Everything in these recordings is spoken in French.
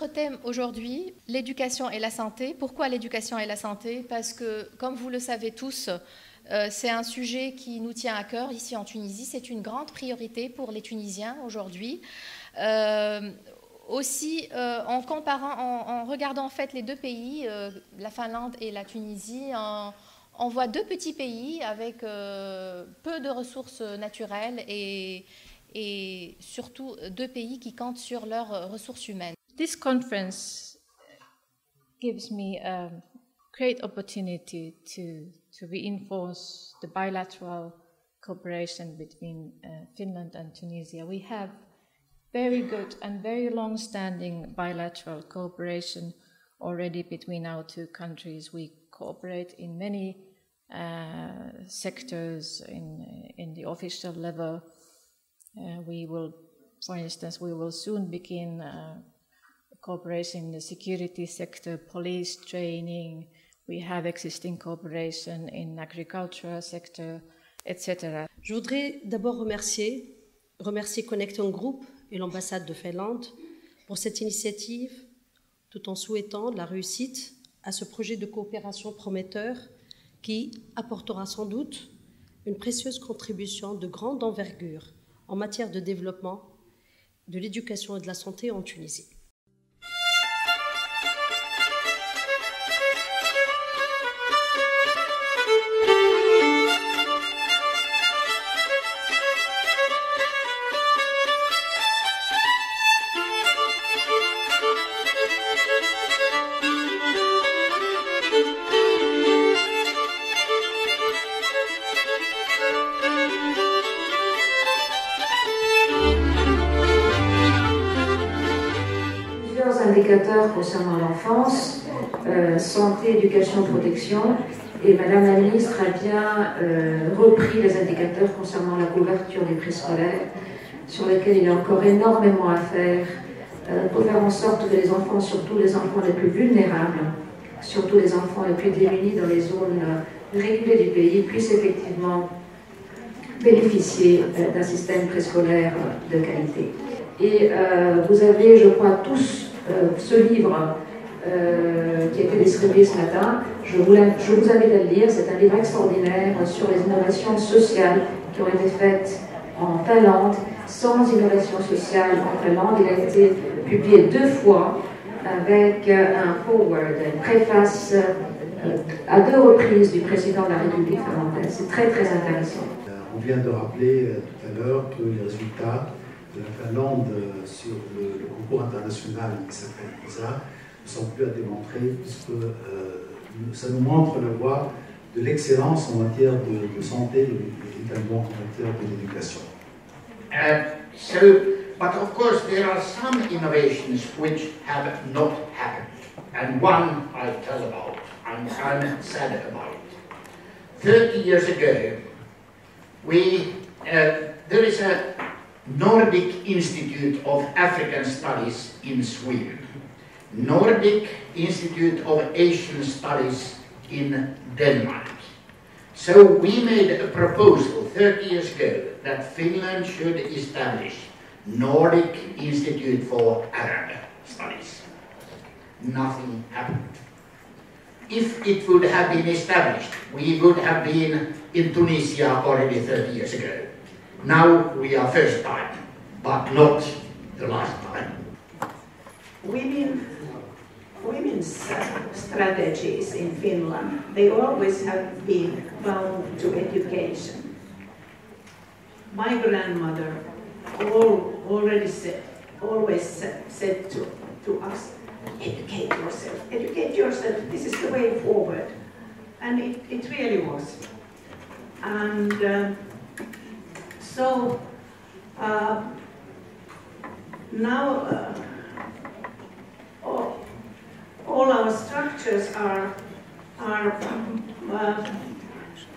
Notre thème aujourd'hui, l'éducation et la santé. Pourquoi l'éducation et la santé? Parce que, comme vous le savez tous, c'est un sujet qui nous tient à cœur ici en Tunisie. C'est une grande priorité pour les Tunisiens aujourd'hui. Aussi, en regardant en fait les deux pays, la Finlande et la Tunisie, on voit deux petits pays avec peu de ressources naturelles et surtout deux pays qui comptent sur leurs ressources humaines. This conference gives me a great opportunity to reinforce the bilateral cooperation between Finland and Tunisia. We have very good and very long-standing bilateral cooperation already between our two countries. We cooperate in many sectors in the official level. For instance, we will soon begin cooperation in the security sector, police training. We have existing cooperation in agricultural sector, etc. Je voudrais d'abord remercier Connecting Group et l'ambassade de Finlande pour cette initiative, tout en souhaitant de la réussite à ce projet de coopération prometteur qui apportera sans doute une précieuse contribution de grande envergure en matière de développement de l'éducation et de la santé en Tunisie. Indicateurs concernant l'enfance, santé, éducation, protection, et Madame la Ministre a bien repris les indicateurs concernant la couverture des préscolaires, sur lesquels il y a encore énormément à faire pour faire en sorte que les enfants, surtout les enfants les plus vulnérables, surtout les enfants les plus démunis dans les zones régulées du pays, puissent effectivement bénéficier d'un système préscolaire de qualité. Et vous avez, je crois, tous ce livre qui a été distribué ce matin, je vous invite à le lire. C'est un livre extraordinaire sur les innovations sociales qui ont été faites en Finlande. Sans innovation sociale en Finlande, il a été publié 2 fois avec un forward, une préface à 2 reprises du président de la République finlandaise. C'est très très intéressant. On vient de rappeler tout à l'heure que les résultats de la Finlande sur le concours international qui s'appelle PISA ne sont plus à démontrer, puisque ça nous montre la voie de l'excellence en matière de santé et également en matière de l'éducation. But of course there are some innovations which have not happened, and one I tell about, I'm sad about it. 30 years ago, there is a Nordic Institute of African Studies in Sweden, Nordic Institute of Asian Studies in Denmark. So we made a proposal 30 years ago that Finland should establish Nordic Institute for Arab Studies. Nothing happened. If it would have been established, we would have been in Tunisia already 30 years ago. Now we are first time, but not the last time. Women's strategies in Finland, they always have been bound to education. My grandmother always said to us, educate yourself, this is the way forward. And it really was. And so now all our structures are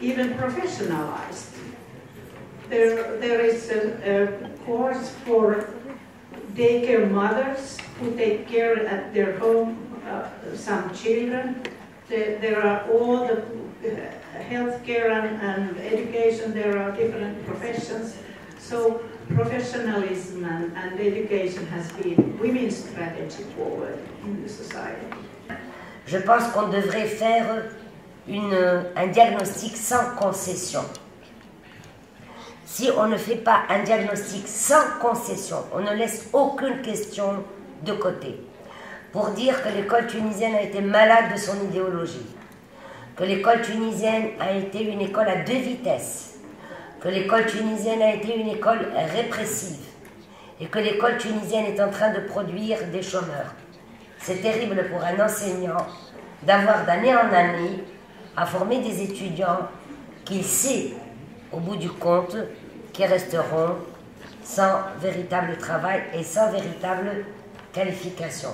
even professionalized. There is a course for daycare mothers who take care at their home some children. There are all the healthcare and education. There are different professions. So professionalism and education has been women's strategy forward in the society. Je pense qu'on devrait faire un diagnostic sans concession. Si on ne fait pas un diagnostic sans concession, on ne laisse aucune question de côté, pour dire que l'école tunisienne a été malade de son idéologie, que l'école tunisienne a été une école à deux vitesses, que l'école tunisienne a été une école répressive et que l'école tunisienne est en train de produire des chômeurs. C'est terrible pour un enseignant d'avoir d'année en année à former des étudiants qu'il sait, au bout du compte, qui resteront sans véritable travail et sans véritable qualification.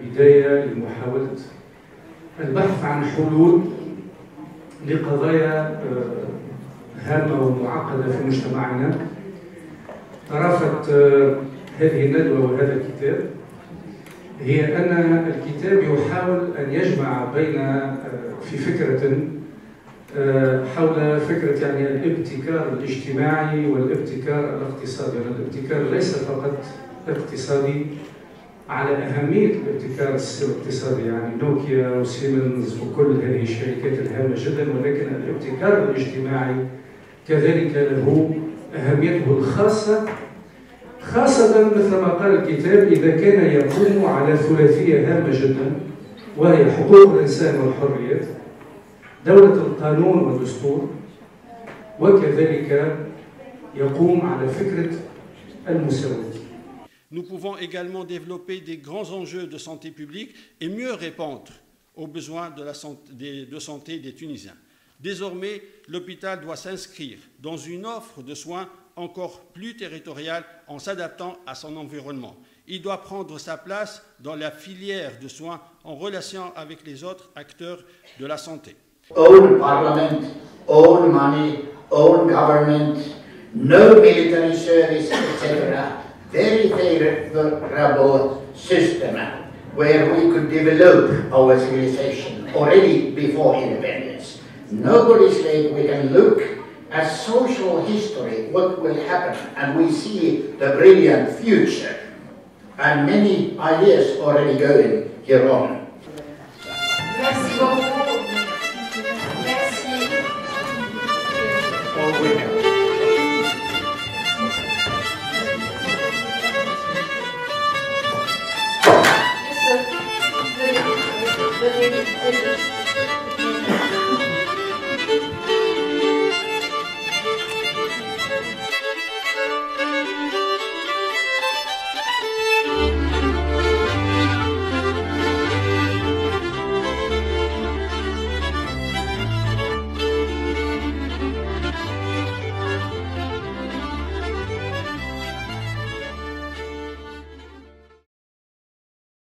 بداية لمحاولة البحث عن حلول لقضايا هامة ومعقدة في مجتمعنا. طرافة هذه الندوة وهذا الكتاب هي أن الكتاب يحاول أن يجمع بين في فكرة حول فكرة يعني الابتكار الاجتماعي والابتكار الاقتصادي. الابتكار ليس فقط اقتصادي على أهمية الابتكار الاقتصادي، يعني نوكيا وسيمنز وكل هذه الشركات الهامة جدا، ولكن الابتكار الاجتماعي كذلك له أهميته الخاصة، خاصة مثل ما قال الكتاب إذا كان يقوم على ثلاثية هامة جدا، وهي حقوق الإنسان والحريات، دولة القانون والدستور، وكذلك يقوم على فكرة المساواة. Nous pouvons également développer des grands enjeux de santé publique et mieux répondre aux besoins de santé des Tunisiens. Désormais, l'hôpital doit s'inscrire dans une offre de soins encore plus territoriale en s'adaptant à son environnement. Il doit prendre sa place dans la filière de soins en relation avec les autres acteurs de la santé. Own parliament, own money, own government, no military service, etc. Very favorable system where we could develop our civilization already before independence. Nobody said we can look at social history, what will happen, and we see the brilliant future and many ideas already going here on. Merci beaucoup. Merci. Venez.